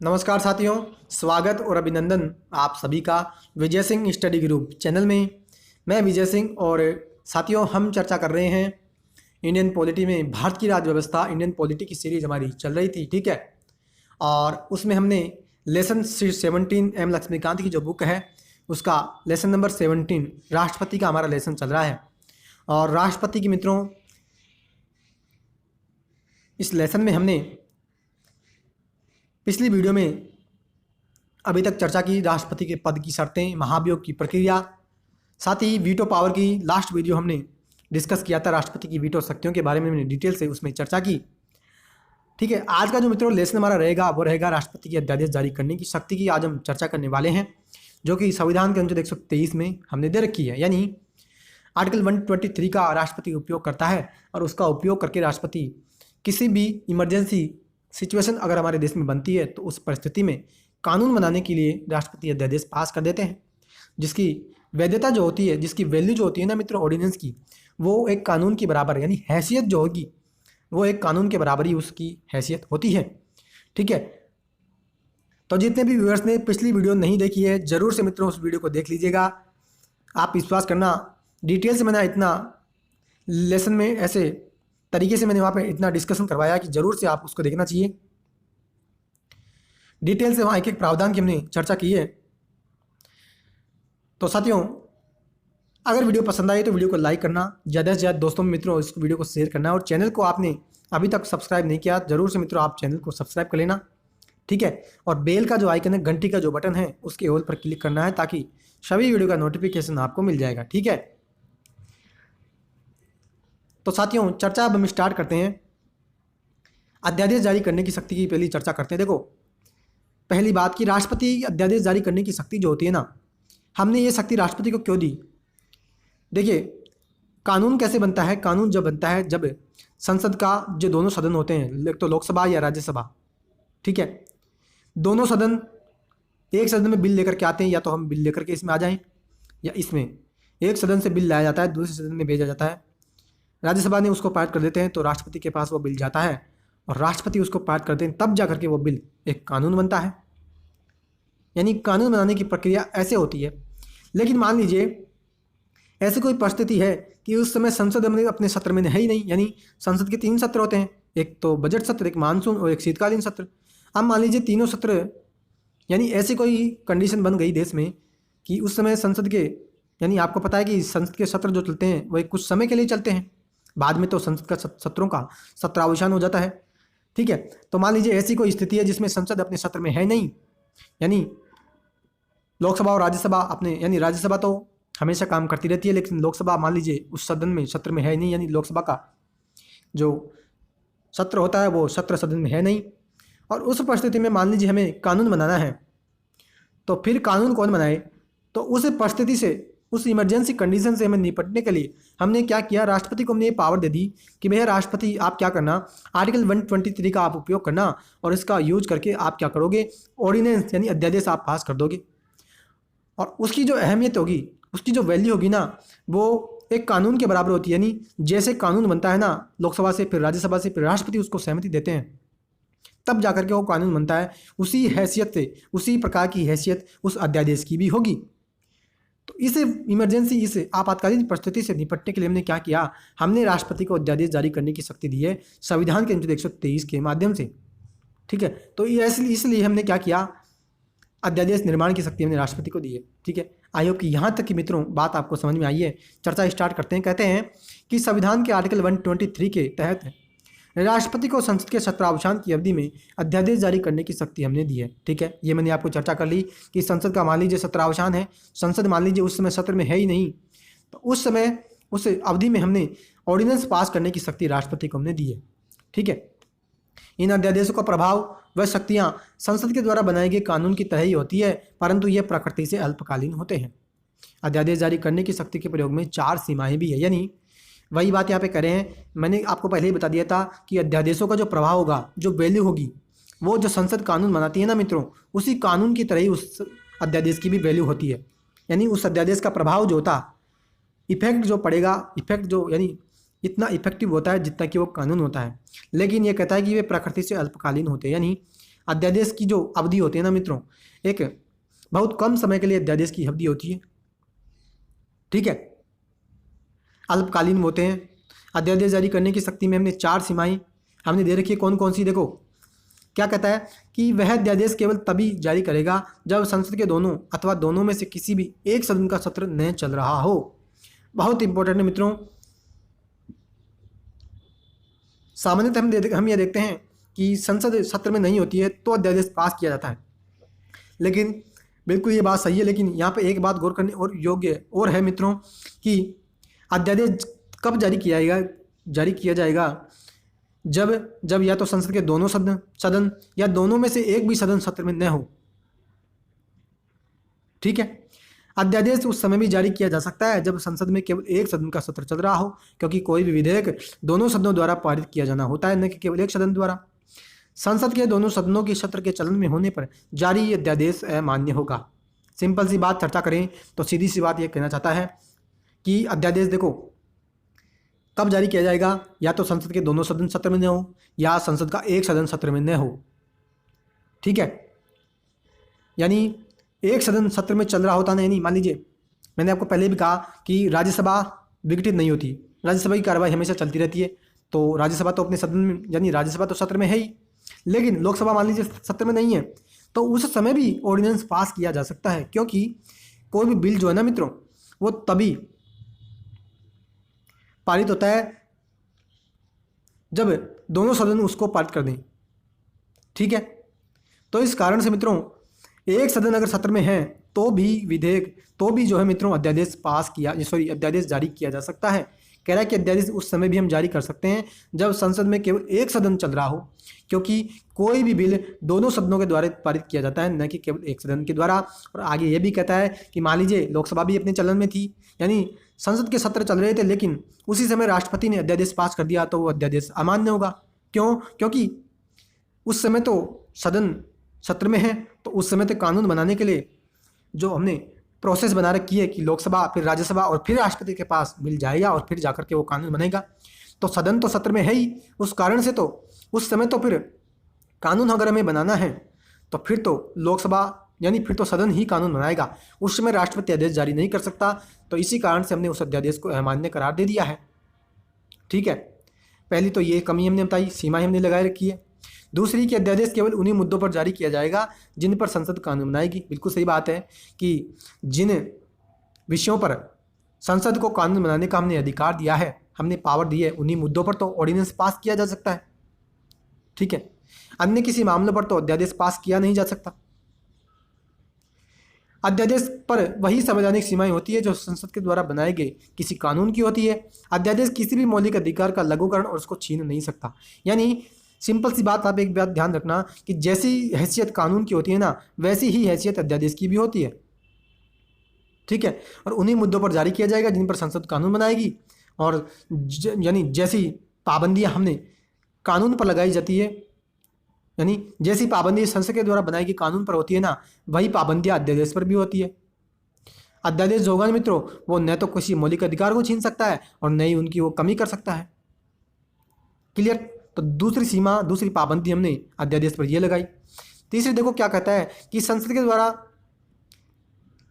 नमस्कार साथियों, स्वागत और अभिनंदन आप सभी का Vijay Singh study group channel में। मैं विजय सिंह और साथियों हम चर्चा कर रहे हैं इंडियन पॉलिटी में भारत की राज्य व्यवस्था। इंडियन पॉलिटी की सीरीज हमारी चल रही थी, ठीक है। और उसमें हमने लेसन 17 एम लक्ष्मीकांत की जो बुक है उसका लेसन नंबर 17 राष्ट्रपति का हमारा लेसन चल रहा है। और राष्ट्रपति के मित्रों, इस लेसन में हमने पिछली वीडियो में अभी तक चर्चा की राष्ट्रपति के पद की शर्तें, महाभियोग की प्रक्रिया, साथ ही वीटो पावर की लास्ट वीडियो हमने डिस्कस किया था। राष्ट्रपति की वीटो शक्तियों के बारे में हमने डिटेल से उसमें चर्चा की, ठीक है। आज का जो मित्रों लेसन हमारा रहेगा वो रहेगा राष्ट्रपति की अध्यादेश जारी करने की शक्ति की। आज हम चर्चा करने वाले हैं जो कि संविधान के अनुच्छेद 123 में हमने दे रखी है, यानी आर्टिकल 123 का राष्ट्रपति उपयोग करता है। और उसका उपयोग करके राष्ट्रपति किसी भी इमरजेंसी सिचुएशन अगर हमारे देश में बनती है तो उस परिस्थिति में कानून बनाने के लिए राष्ट्रपति अध्यादेश पास कर देते हैं, जिसकी वैधता जो होती है, जिसकी वैल्यू जो होती है ना मित्रों ऑर्डिनेंस की, वो एक कानून के बराबर, यानी हैसियत जो होगी वो एक कानून के बराबर ही उसकी हैसियत होती है, ठीक है। तो जितने भी व्यूअर्स ने पिछली वीडियो नहीं देखी है जरूर से मित्रों उस वीडियो को देख लीजिएगा। आप विश्वास करना, डिटेल से मैंने इतना लेसन में ऐसे तरीके से मैंने वहाँ पे इतना डिस्कशन करवाया कि जरूर से आप उसको देखना चाहिए। डिटेल से वहाँ एक एक प्रावधान की हमने चर्चा की है। तो साथियों, अगर वीडियो पसंद आए तो वीडियो को लाइक करना, ज़्यादा से ज़्यादा दोस्तों मित्रों इस वीडियो को शेयर करना, और चैनल को आपने अभी तक सब्सक्राइब नहीं किया जरूर से मित्रों आप चैनल को सब्सक्राइब कर लेना, ठीक है। और बेल का जो आइकन है, घंटी का जो बटन है, उसके ऑल पर क्लिक करना है ताकि सभी वीडियो का नोटिफिकेशन आपको मिल जाएगा, ठीक है। तो साथियों चर्चा अब हम स्टार्ट करते हैं। अध्यादेश जारी करने की शक्ति की पहली चर्चा करते हैं। देखो, पहली बात कि राष्ट्रपति अध्यादेश जारी करने की शक्ति जो होती है ना, हमने ये शक्ति राष्ट्रपति को क्यों दी। देखिए, कानून कैसे बनता है? कानून जब बनता है जब संसद का जो दोनों सदन होते हैं, एक तो लोकसभा या राज्यसभा, ठीक है, दोनों सदन एक सदन में बिल लेकर के आते हैं, या तो हम बिल लेकर के इसमें आ जाएं, या इसमें एक सदन से बिल लाया जाता है दूसरे सदन में भेजा जाता है, राज्यसभा ने उसको पारित कर देते हैं तो राष्ट्रपति के पास वो बिल जाता है और राष्ट्रपति उसको पारित करते हैं, तब जा करके वो बिल एक कानून बनता है। यानी कानून बनाने की प्रक्रिया ऐसे होती है। लेकिन मान लीजिए ऐसी कोई परिस्थिति है कि उस समय संसद अपने सत्र में है ही नहीं, यानी संसद के 3 सत्र होते हैं, एक तो बजट सत्र, एक मानसून और एक शीतकालीन सत्र। अब मान लीजिए तीनों सत्र, यानी ऐसी कोई कंडीशन बन गई देश में कि उस समय संसद के, यानी आपको पता है कि संसद के सत्र जो चलते हैं वो कुछ समय के लिए चलते हैं, बाद में तो संसद का सत्रों का सत्रावसान हो जाता है, ठीक है। तो मान लीजिए ऐसी कोई स्थिति है जिसमें संसद अपने सत्र में है नहीं, यानी लोकसभा और राज्यसभा अपने, यानी राज्यसभा तो हमेशा काम करती रहती है लेकिन लोकसभा मान लीजिए उस सदन में सत्र में है नहीं, यानी लोकसभा का जो सत्र होता है वो सत्र सदन में है नहीं। और उस परिस्थिति में मान लीजिए हमें कानून बनाना है, तो फिर कानून कौन बनाए? तो उस परिस्थिति से, उस इमरजेंसी कंडीशन से हमें निपटने के लिए हमने क्या किया, राष्ट्रपति को हमने ये पावर दे दी कि भैया राष्ट्रपति आप क्या करना, आर्टिकल 123 का आप उपयोग करना और इसका यूज करके आप क्या करोगे, ऑर्डिनेंस यानी अध्यादेश आप पास कर दोगे। और उसकी जो अहमियत होगी, उसकी जो वैल्यू होगी ना, वो एक कानून के बराबर होती है। यानी जैसे कानून बनता है ना लोकसभा से, फिर राज्यसभा से, फिर राष्ट्रपति उसको सहमति देते हैं, तब जाकर के वो कानून बनता है। उसी हैसियत से, उसी प्रकार की हैसियत उस अध्यादेश की भी होगी। तो इस इमरजेंसी, इस आपातकालीन परिस्थिति से निपटने के लिए हमने क्या किया, हमने राष्ट्रपति को अध्यादेश जारी करने की शक्ति दी है संविधान के अनुच्छेद 123 के माध्यम से, ठीक है। तो इसलिए हमने क्या किया, अध्यादेश निर्माण की शक्ति हमने राष्ट्रपति को दी है, ठीक है। आई होप कि यहाँ तक की मित्रों बात आपको समझ में आई है। चर्चा स्टार्ट करते हैं। कहते हैं कि संविधान के आर्टिकल 123 के तहत राष्ट्रपति को संसद के सत्रावसान की अवधि में अध्यादेश जारी करने की शक्ति हमने दी है, ठीक है। ये मैंने आपको चर्चा कर ली कि संसद का मान लीजिए सत्रावसान है, संसद मान लीजिए उस समय सत्र में है ही नहीं, तो उस समय उस अवधि में हमने ऑर्डिनेंस पास करने की शक्ति राष्ट्रपति को हमने दी है, ठीक है। इन अध्यादेशों का प्रभाव व शक्तियाँ संसद के द्वारा बनाए गए कानून की तरह ही होती है, परंतु ये प्रकृति से अल्पकालीन होते हैं। अध्यादेश जारी करने की शक्ति के प्रयोग में 4 सीमाएं भी है, यानी वही बात यहाँ पे करें हैं। मैंने आपको पहले ही बता दिया था कि अध्यादेशों का जो प्रभाव होगा, जो वैल्यू होगी, वो जो संसद कानून बनाती है ना मित्रों, उसी कानून की तरह ही उस अध्यादेश की भी वैल्यू होती है। यानी उस अध्यादेश का प्रभाव जो होता, इफेक्ट जो पड़ेगा, इफेक्ट जो, यानी इतना इफेक्टिव होता है जितना कि वो कानून होता है। लेकिन ये कहता है कि वे प्रकृति से अल्पकालीन होते हैं, यानी अध्यादेश की जो अवधि होती है ना मित्रों, एक बहुत कम समय के लिए अध्यादेश की अवधि होती है, ठीक है, अल्पकालीन होते हैं। अध्यादेश जारी करने की शक्ति में हमने 4 सीमाएं हमने दे रखी है। कौन कौन सी? देखो क्या कहता है कि वह अध्यादेश केवल तभी जारी करेगा जब संसद के दोनों अथवा दोनों में से किसी भी एक सदन का सत्र न चल रहा हो। बहुत इंपॉर्टेंट है मित्रों। सामान्यतः हम ये देखते हैं कि संसद सत्र में नहीं होती है तो अध्यादेश पास किया जाता है, लेकिन बिल्कुल ये बात सही है, लेकिन यहाँ पे एक बात गौर करने और योग्य और है मित्रों कि अध्यादेश कब जारी किया जाएगा जब या तो संसद के दोनों सदन या दोनों में से एक भी सदन सत्र में न हो, ठीक है। अध्यादेश उस समय भी जारी किया जा सकता है जब संसद में केवल एक सदन का सत्र चल रहा हो, क्योंकि कोई भी विधेयक दोनों सदनों द्वारा पारित किया जाना होता है, न कि केवल एक सदन द्वारा। संसद के दोनों सदनों के सत्र के चलन में होने पर जारी अध्यादेश अमान्य होगा। सिंपल सी बात चर्चा करें तो सीधी सी बात यह कहना चाहता है कि अध्यादेश देखो कब जारी किया जाएगा, या तो संसद के दोनों सदन सत्र में न हो या संसद का एक सदन सत्र में न हो, ठीक है। यानी एक सदन सत्र में चल रहा होता नहीं, मान लीजिए मैंने आपको पहले भी कहा कि राज्यसभा विघटित नहीं होती, राज्यसभा की कार्रवाई हमेशा चलती रहती है, तो राज्यसभा तो अपने सदन में, यानी राज्यसभा तो सत्र में है ही, लेकिन लोकसभा मान लीजिए सत्र में नहीं है, तो उस समय भी ऑर्डिनेंस पास किया जा सकता है, क्योंकि कोई भी बिल जो है ना मित्रों वो तभी पारित होता है जब दोनों सदन उसको पारित कर दें, ठीक है। तो इस कारण से मित्रों एक सदन अगर सत्र में है तो भी जो है मित्रों अध्यादेश जारी किया जा सकता है। कह रहा है कि अध्यादेश उस समय भी हम जारी कर सकते हैं जब संसद में केवल एक सदन चल रहा हो, क्योंकि कोई भी बिल दोनों सदनों के द्वारा पारित किया जाता है, न कि केवल एक सदन के द्वारा। और आगे ये भी कहता है कि मान लीजिए लोकसभा भी अपने चलन में थी, यानी संसद के सत्र चल रहे थे, लेकिन उसी समय राष्ट्रपति ने अध्यादेश पास कर दिया तो वो अध्यादेश अमान्य होगा। क्यों? क्योंकि उस समय तो सदन सत्र में है, तो उस समय तक कानून बनाने के लिए जो हमने प्रोसेस बना रखी है कि लोकसभा फिर राज्यसभा और फिर राष्ट्रपति के पास बिल जाएगा और फिर जाकर के वो कानून बनेगा, तो सदन तो सत्र में है ही, उस कारण से तो उस समय तो फिर कानून अगर हमें बनाना है तो फिर तो लोकसभा यानी फिर तो सदन ही कानून बनाएगा, उस समय राष्ट्रपति आदेश जारी नहीं कर सकता। तो इसी कारण से हमने उस अध्यादेश को अमान्य करार दे दिया है, ठीक है। पहली तो ये कमी हमने बताई, सीमाएं हमने लगाए रखी है। दूसरी कि अध्यादेश केवल उन्हीं मुद्दों पर जारी किया जाएगा जिन पर संसद कानून बनाएगी। बिल्कुल सही बात है कि जिन विषयों पर संसद को कानून बनाने का हमने अधिकार दिया है, हमने पावर दी है, उन्हीं मुद्दों पर तो ऑर्डिनेंस पास किया जा सकता है, ठीक है। अन्य किसी मामलों पर तो अध्यादेश पास किया नहीं जा सकता। अध्यादेश पर वही संवैधानिक सीमाएं होती है जो संसद के द्वारा बनाए गए किसी कानून की होती है। अध्यादेश किसी भी मौलिक अधिकार का लघुकरण और उसको छीन नहीं सकता। यानी सिंपल सी बात, आप एक बात ध्यान रखना कि जैसी हैसियत कानून की होती है ना, वैसी ही हैसियत अध्यादेश की भी होती है, ठीक है। और उन्हीं मुद्दों पर जारी किया जाएगा जिन पर संसद कानून बनाएगी, और यानी जैसी पाबंदियां हमने कानून पर लगाई जाती है, यानी जैसी पाबंदी संसद के द्वारा बनाई गई कानून पर होती है ना, वही पाबंदियां अध्यादेश पर भी होती है। अध्यादेश जो होगा मित्रों वो न तो किसी मौलिक अधिकार को छीन सकता है और न ही उनकी वो कमी कर सकता है। क्लियर? तो दूसरी पाबंदी हमने अध्यादेश पर यह लगाई। तीसरी देखो क्या कहता है कि संसद के द्वारा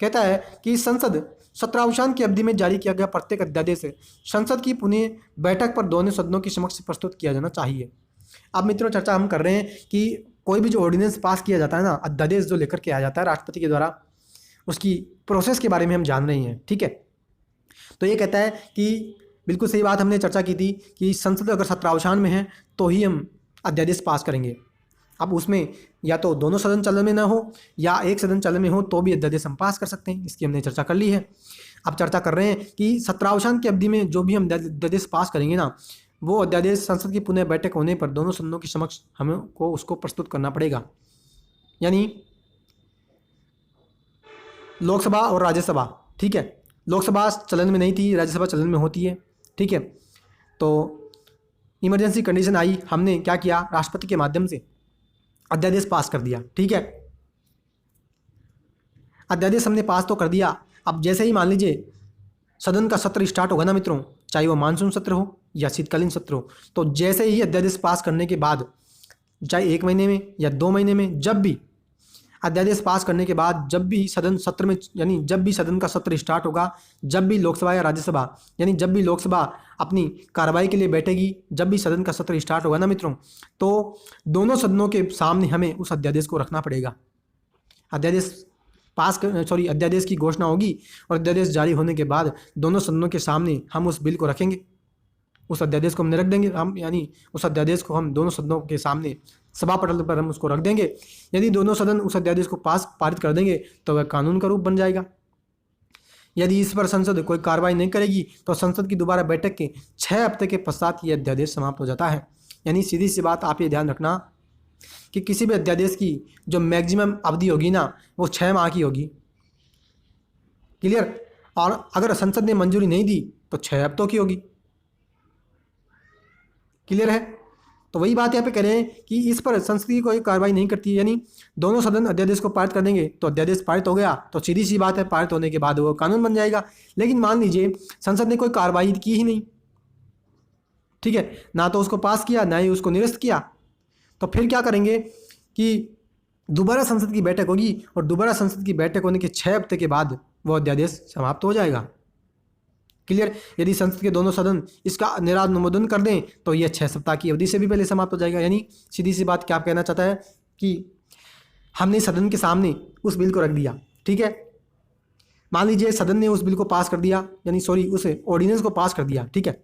कहता है कि संसद सत्रावसान की अवधि में जारी किया गया प्रत्येक अध्यादेश संसद की पुनः बैठक पर दोनों सदनों के समक्ष प्रस्तुत किया जाना चाहिए। अब मित्रों चर्चा हम कर रहे हैं कि कोई भी जो ऑर्डिनेंस पास किया जाता है ना, अध्यादेश जो लेकर के आया जाता है राष्ट्रपति के द्वारा, उसकी प्रोसेस के बारे में हम जान रहे हैं, ठीक है। तो ये कहता है कि बिल्कुल सही बात हमने चर्चा की थी कि संसद अगर सत्रावसान में है तो ही हम अध्यादेश पास करेंगे। अब उसमें या तो दोनों सदन चलन में ना हो या एक सदन चलन में हो तो भी अध्यादेश हम पास कर सकते हैं, इसकी हमने चर्चा कर ली है। अब चर्चा कर रहे हैं कि सत्रावसान की अवधि में जो भी हम अध्यादेश पास करेंगे ना, वो अध्यादेश संसद की पुनः बैठक होने पर दोनों सदनों के समक्ष हमको उसको प्रस्तुत करना पड़ेगा। यानी लोकसभा और राज्यसभा, ठीक है, लोकसभा चलन में नहीं थी, राज्यसभा चलन में होती है, ठीक है। तो इमरजेंसी कंडीशन आई, हमने क्या किया, राष्ट्रपति के माध्यम से अध्यादेश पास कर दिया, ठीक है। अध्यादेश हमने पास तो कर दिया। अब जैसे ही मान लीजिए सदन का सत्र स्टार्ट होगा ना मित्रों, चाहे वो मानसून सत्र हो या शीतकालीन सत्र हो, तो जैसे ही अध्यादेश पास करने के बाद चाहे 1 महीने में या 2 महीने में, जब भी अध्यादेश पास करने के बाद, जब भी सदन सत्र में, यानी जब भी सदन का सत्र स्टार्ट होगा, जब भी लोकसभा या राज्यसभा, यानी जब भी लोकसभा अपनी कार्रवाई के लिए बैठेगी, जब भी सदन का सत्र स्टार्ट होगा ना मित्रों, तो दोनों सदनों के सामने हमें उस अध्यादेश को रखना पड़ेगा। अध्यादेश की घोषणा होगी और अध्यादेश जारी होने के बाद दोनों सदनों के सामने हम उस बिल को रखेंगे, उस अध्यादेश को हमने रख देंगे हम, यानी उस अध्यादेश को हम दोनों सदनों के सामने सभा पटल पर हम उसको रख देंगे। यदि दोनों सदन उस अध्यादेश को पारित कर देंगे तो वह कानून का रूप बन जाएगा। यदि इस पर संसद कोई कार्रवाई नहीं करेगी तो संसद की दोबारा बैठक के 6 हफ्ते के पश्चात ये अध्यादेश समाप्त हो जाता है। यानी सीधी सी बात, आप ये ध्यान रखना कि किसी भी अध्यादेश की जो मैक्सिमम अवधि होगी ना, वो 6 माह की होगी। क्लियर? और अगर संसद ने मंजूरी नहीं दी तो 6 हफ्तों की होगी। क्लियर है? तो वही बात यहाँ पे कह रहे हैं कि इस पर संसद की कोई कार्रवाई नहीं करती है, यानी दोनों सदन अध्यादेश को पारित कर देंगे तो अध्यादेश पारित हो गया, तो सीधी सी बात है, पारित होने के बाद वो कानून बन जाएगा। लेकिन मान लीजिए संसद ने कोई कार्रवाई की ही नहीं, ठीक है, ना तो उसको पास किया ना ही उसको निरस्त किया, तो फिर क्या करेंगे कि दोबारा संसद की बैठक होगी और दोबारा संसद की बैठक होने के 6 हफ्ते के बाद वो अध्यादेश समाप्त हो जाएगा। क्लियर? यदि संसद के दोनों सदन इसका अनुमोदन कर दें तो यह 6 सप्ताह की अवधि से भी पहले समाप्त हो जाएगा। यानी सीधी सी बात क्या आप कहना चाहता है कि हमने सदन के सामने उस बिल को रख दिया, ठीक है, मान लीजिए सदन ने उस बिल को पास कर दिया, यानी सॉरी उस ऑर्डिनेंस को पास कर दिया, ठीक है,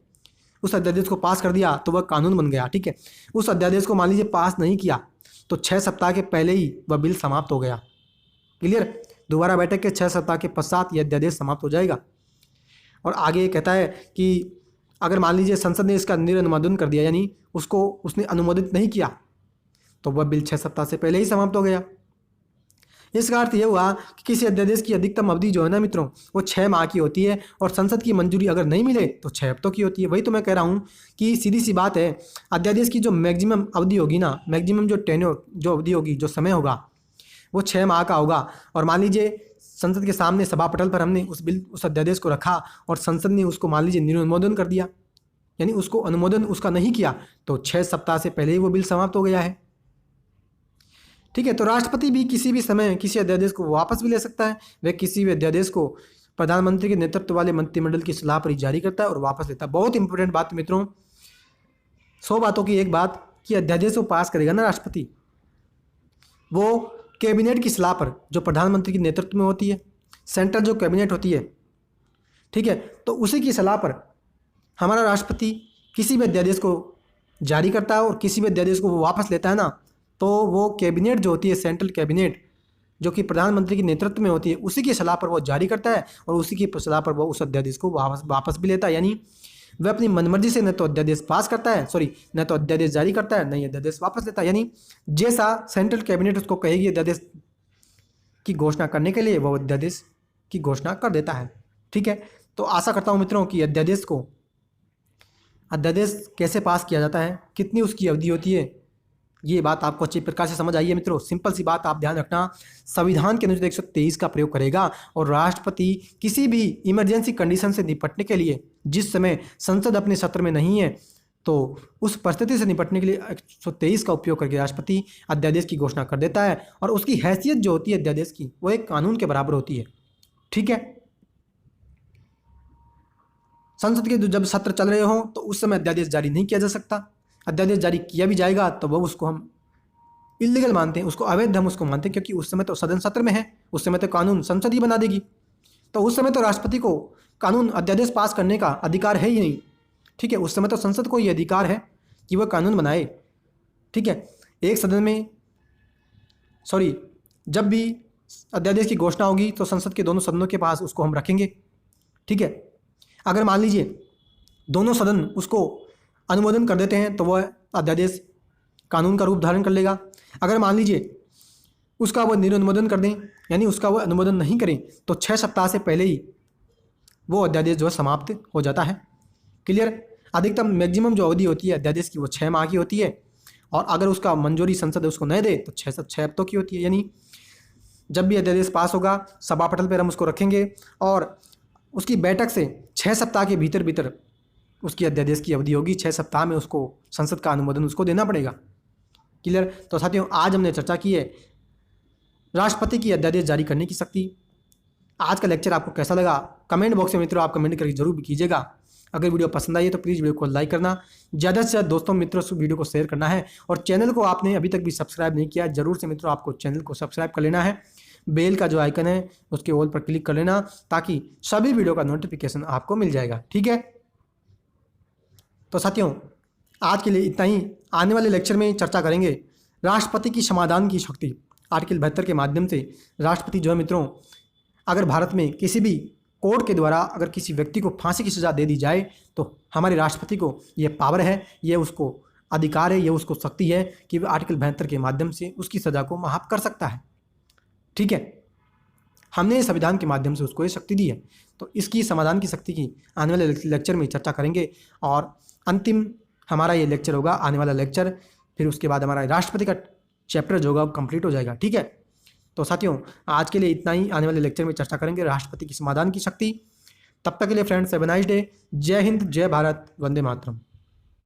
उस अध्यादेश को पास कर दिया तो वह कानून बन गया, ठीक है। उस अध्यादेश को मान लीजिए पास नहीं किया तो 6 सप्ताह के पहले ही वह बिल समाप्त हो गया। क्लियर? दोबारा बैठक के 6 सप्ताह के पश्चात यह अध्यादेश समाप्त हो जाएगा। और आगे ये कहता है कि अगर मान लीजिए संसद ने इसका निरनुमोदन कर दिया, यानी उसने अनुमोदित नहीं किया, तो वह बिल 6 सप्ताह से पहले ही समाप्त हो गया। इसका अर्थ यह हुआ कि किसी अध्यादेश की अधिकतम अवधि जो है ना मित्रों, वो 6 माह की होती है और संसद की मंजूरी अगर नहीं मिले तो 6 हफ्तों की होती है। वही तो मैं कह रहा हूँ कि सीधी सी बात है, अध्यादेश की जो मैक्सिमम अवधि होगी ना, मैक्सिमम जो टेन्योर, जो अवधि होगी, जो समय होगा, वो 6 माह का होगा। और मान लीजिए संसद के सामने सभा पटल पर हमने उस अध्यादेश को रखा और संसद ने उसको मान लीजिए निरनुमोदन कर दिया, यानी उसको अनुमोदन उसका नहीं किया, तो 6 सप्ताह से पहले ही वो बिल समाप्त हो गया है। ठीक है, तो राष्ट्रपति भी किसी भी समय किसी अध्यादेश को वापस भी ले सकता है। वह किसी भी अध्यादेश को प्रधानमंत्री के नेतृत्व वाले मंत्रिमंडल की सलाह पर ही जारी करता है और वापस लेता है। बहुत इंपॉर्टेंट बात मित्रों, 100 बातों की एक बात कि अध्यादेश को पास करेगा ना राष्ट्रपति, वो कैबिनेट की सलाह पर, जो प्रधानमंत्री के नेतृत्व में होती है, सेंट्रल जो कैबिनेट होती है, ठीक है, तो उसी की सलाह पर हमारा राष्ट्रपति किसी भी अध्यादेश को जारी करता है और किसी भी अध्यादेश को वो वापस लेता है ना, तो वो कैबिनेट जो होती है, सेंट्रल कैबिनेट जो कि प्रधानमंत्री के नेतृत्व में होती है, उसी की सलाह पर वो जारी करता है और उसी की सलाह पर वो उस अध्यादेश को वापस भी लेता है। यानी वह अपनी मनमर्जी से न तो अध्यादेश पास करता है, न तो अध्यादेश जारी करता है, न ही अध्यादेश वापस लेता है। यानी जैसा सेंट्रल कैबिनेट उसको कहेगी अध्यादेश की घोषणा करने के लिए, वो अध्यादेश की घोषणा कर देता है। ठीक है, तो आशा करता हूँ मित्रों कि अध्यादेश कैसे पास किया जाता है, कितनी उसकी अवधि होती है, ये बात आपको अच्छी प्रकार से समझ आई है मित्रों। सिंपल सी बात आप ध्यान रखना, संविधान के अनुच्छेद 123 का प्रयोग करेगा और राष्ट्रपति किसी भी इमरजेंसी कंडीशन से निपटने के लिए, जिस समय संसद अपने सत्र में नहीं है, तो उस परिस्थिति से निपटने के लिए 123 का उपयोग करके राष्ट्रपति अध्यादेश की घोषणा कर देता है और उसकी हैसियत जो होती है अध्यादेश की, वो एक कानून के बराबर होती है। ठीक है, संसद के जब सत्र चल रहे हों तो उस समय अध्यादेश जारी नहीं किया जा सकता। अध्यादेश जारी किया भी जाएगा तो वो उसको हम इल्लीगल मानते हैं, उसको अवैध हम उसको मानते हैं, क्योंकि उस समय तो सदन सत्र में है, उस समय तो कानून संसद ही बना देगी। तो उस समय तो राष्ट्रपति को कानून अध्यादेश पास करने का अधिकार है ही नहीं। ठीक है, उस समय तो संसद को ये अधिकार है कि वह कानून बनाए। ठीक है, एक सदन में जब भी अध्यादेश की घोषणा होगी तो संसद के दोनों सदनों के पास उसको हम रखेंगे। ठीक है, अगर मान लीजिए दोनों सदन उसको अनुमोदन कर देते हैं तो वह अध्यादेश कानून का रूप धारण कर लेगा। अगर मान लीजिए उसका वह निरनुमोदन कर दें, यानी उसका वह अनुमोदन नहीं करें, तो 6 सप्ताह से पहले ही वो अध्यादेश जो है समाप्त हो जाता है। क्लियर? अधिकतम मैक्सिमम जो अवधि होती है अध्यादेश की वो 6 माह की होती है और अगर उसका मंजूरी संसद उसको नहीं दे तो 6 हफ्तों की होती है। यानी जब भी अध्यादेश पास होगा सभा पटल पर हम उसको रखेंगे और उसकी बैठक से 6 सप्ताह के भीतर उसकी अध्यादेश की अवधि होगी। 6 सप्ताह में उसको संसद का अनुमोदन उसको देना पड़ेगा। क्लियर। तो साथियों आज हमने चर्चा की है राष्ट्रपति की अध्यादेश जारी करने की शक्ति। आज का लेक्चर आपको कैसा लगा कमेंट बॉक्स में मित्रों आप कमेंट करके जरूर कीजिएगा। अगर वीडियो पसंद आई है तो प्लीज़ वीडियो को लाइक करना, ज़्यादा से ज़्यादा दोस्तों मित्रों से वीडियो को शेयर करना है, और चैनल को आपने अभी तक भी सब्सक्राइब नहीं किया जरूर से मित्रों आपको चैनल को सब्सक्राइब कर लेना है। बेल का जो आइकन है उसके ऑल पर क्लिक कर लेना ताकि सभी वीडियो का नोटिफिकेशन आपको मिल जाएगा। ठीक है, तो साथियों आज के लिए इतना ही। आने वाले लेक्चर में चर्चा करेंगे राष्ट्रपति की समाधान की शक्ति। आर्टिकल 72 के माध्यम से राष्ट्रपति जो है मित्रों, अगर भारत में किसी भी कोर्ट के द्वारा अगर किसी व्यक्ति को फांसी की सज़ा दे दी जाए तो हमारे राष्ट्रपति को ये पावर है, ये उसको अधिकार है, ये उसको शक्ति है कि वह आर्टिकल 72 के माध्यम से उसकी सज़ा को माफ़ कर सकता है। ठीक है, हमने संविधान के माध्यम से उसको ये शक्ति दी है। तो इसकी समाधान की शक्ति की आने वाले लेक्चर में चर्चा करेंगे, और अंतिम हमारा ये लेक्चर होगा आने वाला लेक्चर। फिर उसके बाद हमारा राष्ट्रपति का चैप्टर जो होगा वो कंप्लीट हो जाएगा। ठीक है, तो साथियों आज के लिए इतना ही। आने वाले लेक्चर में चर्चा करेंगे राष्ट्रपति की समाधान की शक्ति। तब तक के लिए friends have a nice day. जय हिंद, जय भारत, वंदे मातरम।